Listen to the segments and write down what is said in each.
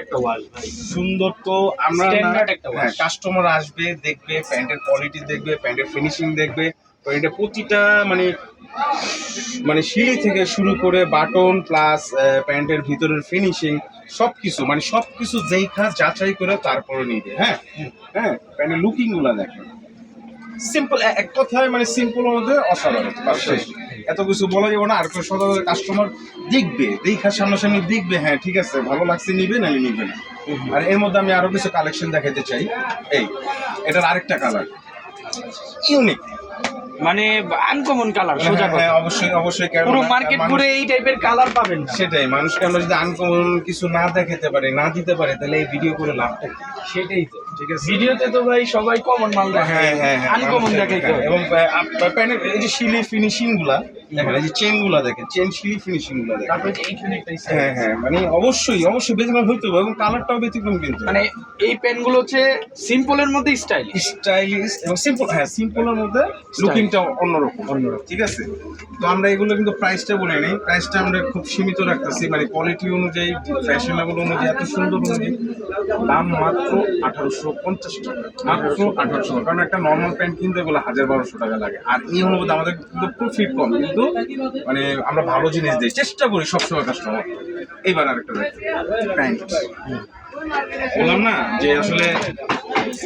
একটা ওয়াশ ভাই, সুন্দর তো আমরা স্ট্যান্ডার্ড একটা হ্যাঁ, ওয়াশ। কাস্টমার আসবে দেখবে প্যান্টের কোয়ালিটি দেখবে প্যান্টের ফিনিশিং দেখবে এটা প্রতিটা মানে মানে সিঁড়ি থেকে শুরু করে বাটন প্লাস প্যান্টের ভিতরের ফিনিশিং সবকিছু মানে সবকিছু দেখা যাচাই করে তারপরে নিবে। হ্যাঁ হ্যাঁ, প্যান্টের লুকিং গুলা দেখে সিম্পল, এক কথায় মানে সিম্পল মধ্যে অসাধারণ। শেষ, এত কিছু বলা যাবে না। আর কোনো সচরাচর কাস্টমার দেখবে, দেখা সামনাসামনি দেখবে, হ্যাঁ ঠিক আছে ভালো লাগছে নিবে নাহলে নিবে না। আর এর মধ্যে আমি আরো কিছু কালেকশন দেখাতে চাই। এই এটার আরেকটা কালার ইউনিক, মানে আনকমন কালার, সোজা কথা। হ্যাঁ অবশ্যই অবশ্যই, পুরো মার্কেট ঘুরে এই টাইপের কালার পাবেন না। সেটাই, মানুষকে আমরা যদি আনকমন কিছু না দেখাতে পারি না দিতে পারি তাহলে এই ভিডিও করে লাভটা কি? সেটাই তো ঠিক আছে, ভিডিওতে তো ভাই সবাই কমন মাল দেখায়, হ্যাঁ হ্যাঁ হ্যাঁ, আনকমন দেখাইতে হবে। এবং প্যান্টের এই যে শিলি ফিনিশিং গুলা দেখেন, এই যে চেন গুলা দেখেন, চেন শিলি ফিনিশিং গুলা দেখেন। তারপরে যে এইখানে একটা হ্যাঁ হ্যাঁ, মানে অবশ্যই অবশ্যই ব্যতিক্রম হইতে হবে এবং কালারটাও ব্যতিক্রম কিন্তু মানে এই পেন গুলো হচ্ছে সিম্পলের মধ্যে স্টাইলিশ। স্টাইলিশ এবং সিম্পল। হ্যাঁ, সিম্পলের মধ্যে লুকিংটা অন্যরকম ঠিক আছে। তো আমরা এগুলো কিন্তু প্রাইসটা বলে নেই, প্রাইসটা আমরা খুব সীমিত রাখতেছি, মানে কোয়ালিটি অনুযায়ী ফ্যাশনেবল অনুযায়ী এত সুন্দর অনুযায়ী দাম মাত্র 1850 টাকা, মাত্র 1800 টাকা। কারণ একটা নর্মাল প্যান্ট কিনতে গেলে 1200 টাকা লাগে। আর এই অনুপাতে আমাদের কিন্তু প্রফিট কম, কিন্তু মানে আমরা ভালো জিনিস দিই, চেষ্টা করি সবসময় কাস্টমার। এইবার আরেকটা প্যান্ট বললাম না যে আসলে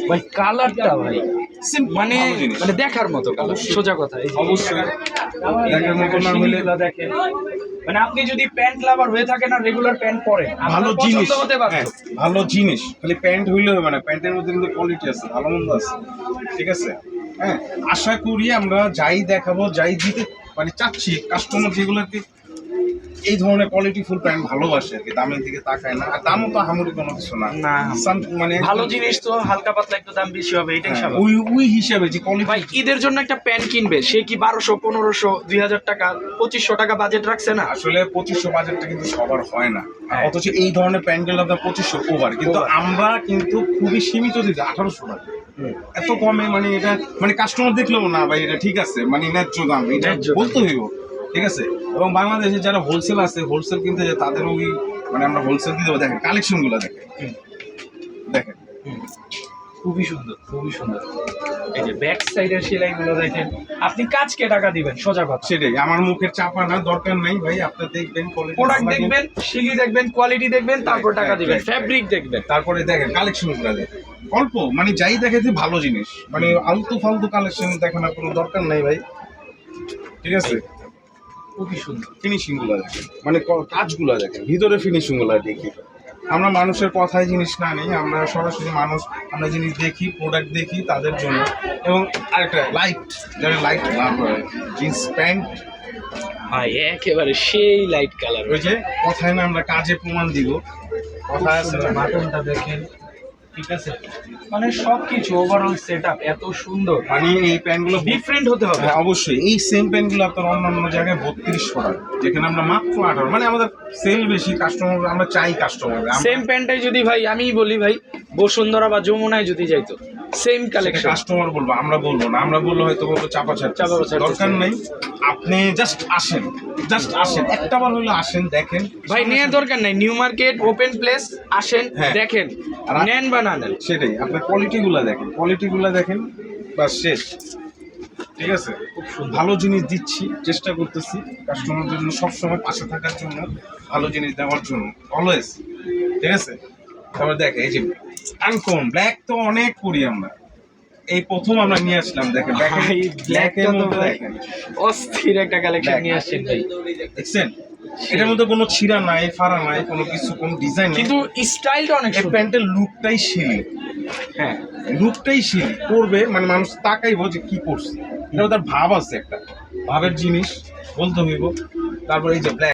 ভাই কালারটা ভাই মানে ভালো জিনিস। মানে দেখার মতো কালার, সোজা কথা। এই যে অবশ্যই দেখার মতো না হলে শিলিগুলা দেখেন, মানে আপনি যদি প্যান্ট লাভার হয়ে থাকেন আর রেগুলার প্যান্ট পরেন, ভালো আপনার জিনিস, পছন্দ হতে পারে। হ্যাঁ, ভালো জিনিস, খালি প্যান্ট হইলে হবে না, প্যান্টের মধ্যে কিন্তু কোয়ালিটি আছে, ভালো মন্দ আছে ঠিক আছে। হ্যাঁ, আশা করি আমরা যাই দেখাবো যাই দিতে মানে চাচ্ছি কাস্টমার যেগুলোকে এই ধরনের কোয়ালিটি ফুল প্যান্ট ভালোবাসে আর কি, দামের দিকে তাকায় না। আর দামও তো হামুরি কোনো কিছু না, না, মানে ভালো জিনিস তো হালকা পাতলা একটু দাম বেশি হবে, এটাই স্বাভাবিক। ওই ওই হিসাবে যে কোয়ালিটি। ভাই ঈদের জন্য একটা প্যান্ট কিনবে, সে কি 1200 1500 2000 টাকা 2500 টাকা বাজেট রাখছে না? আসলে 2500 বাজেটটা কিন্তু সবার হয় না, হ্যাঁ। অথচ এই ধরনের প্যান্টগুলো আপনার 2500 ওভার, কিন্তু আমরা কিন্তু খুবই সীমিত দিতে 1800 টাকা। এত কমে মানে এটা মানে কাস্টমার দেখলেও না ভাই এটা ঠিক আছে, মানে ন্যায্য দাম, এটা ন্যায্য দাম। বলতে হইব ঠিক আছে। এবং বাংলাদেশে যারা হোলসেল আছে, হোলসেল কিনতে যায় তাদের ওই মানে আমরা হোলসেল দিতে হবে। দেখেন কালেকশন গুলো দেখেন, দেখেন খুবই সুন্দর, খুবই সুন্দর। এই যে ব্যাক সাইডের সেলাইগুলো দেখেন, আপনি কাজকে টাকা দিবেন, সোজা কথা। সেটাই, আমার মুখের চাপা না, দরকার নাই ভাই, আপনার দেখবেন প্রোডাক্ট দেখবেন, শিলি দেখবেন, কোয়ালিটি দেখবেন, তারপর টাকা দিবেন, ফ্যাব্রিক দেখবেন। তারপরে দেখেন কালেকশন গুলো দেখেন, অল্প মানে যাই দেখাতে ভালো জিনিস, মানে আলতু ফালতু কালেকশন দেখানোর কোনো দরকার নাই ভাই ঠিক আছে। খুবই সুন্দর। ফিনিশিং গুলো দেখেন, মানে কাজগুলো দেখেন, ভিতরে ফিনিশিং গুলো দেখি। আমরা মানুষের কথায় জিনিস না নেই, আমরা সরাসরি মানুষ, আমরা জিনিস দেখি, প্রোডাক্ট দেখি তাদের জন্য। এবং আরেকটা লাইট, যারা লাইট লাভ হয় জিন্স প্যান্ট, ভাই একেবারে সেই লাইট কালার। ওই যে কথায় না আমরা কাজে প্রমাণ দিব, কথা আছে না। বাটনটা দেখেন, ঠিক আছে, মানে সবকিছু ওভারঅল সেটআপ এত সুন্দর, মানে এই প্যান্টগুলো ডিফারেন্ট হতে হবে। হ্যাঁ অবশ্যই, এই সেম প্যান্টগুলো আপনার অন্যান্য জায়গায় 3200 টাকা, যেখানে আমরা মাত্র 18। মানে আমাদের সেল বেশি, কাস্টমার আমরা চাই কাস্টমার। সেম প্যান্টটাই যদি ভাই আমি বলি ভাই বসুন্ধরা বা যমুনায় যদি যাইতো, সেম কালেকশন, কাস্টমার বলবো, আমরা বলবো না, আমরা বললে হয়তো বলবো চাপা ছাড়, দরকার নেই। আপনি জাস্ট আসেন, জাস্ট আসেন, একটা বার হলে আসেন দেখেন ভাই নেওয়ার দরকার নাই, নিউ মার্কেট ওপেন প্লেস আসেন, হ্যাঁ। দেখেন, আর নেন বা না নেন। সেটাই, আপনার কোয়ালিটিগুলো দেখেন, কোয়ালিটিগুলো দেখেন, বাস শেষ ঠিক আছে। খুব সুন্দর। ভালো জিনিস দিচ্ছি, চেষ্টা করতেছি কাস্টমারদের জন্য সবসময় পাশে থাকার জন্য, ভালো জিনিস দেওয়ার জন্য অলওয়েজ ঠিক আছে। তারপর দেখে এই যে আনকমন ব্ল্যাক তো অনেক করি আমরা, এই প্রথম আমরা নিয়ে আসলাম দেখেন, ভাই, ব্ল্যাকের blackটা তো মধ্যে ভাই দেখেন, অস্থির একটা কালেকশন Black। নিয়ে আসছেন ভাই, দেখছেন এটার মধ্যে কোনো ছিঁড়া নাই, ফাড়া নাই, কোনো কিছু, কোনো ডিজাইন নেই, কিন্তু স্টাইলটা অনেক এই সুন্দর। প্যান্টের লুকটাই শিলি, হ্যাঁ, লুকটাই শিলি করবে, মানে মানুষ তাকাইবো যে কি করছে, এটা তার ভাব আছে, একটা ভাবের জিনিস বলতে হইব। তারপর এই যে ব্ল্যাক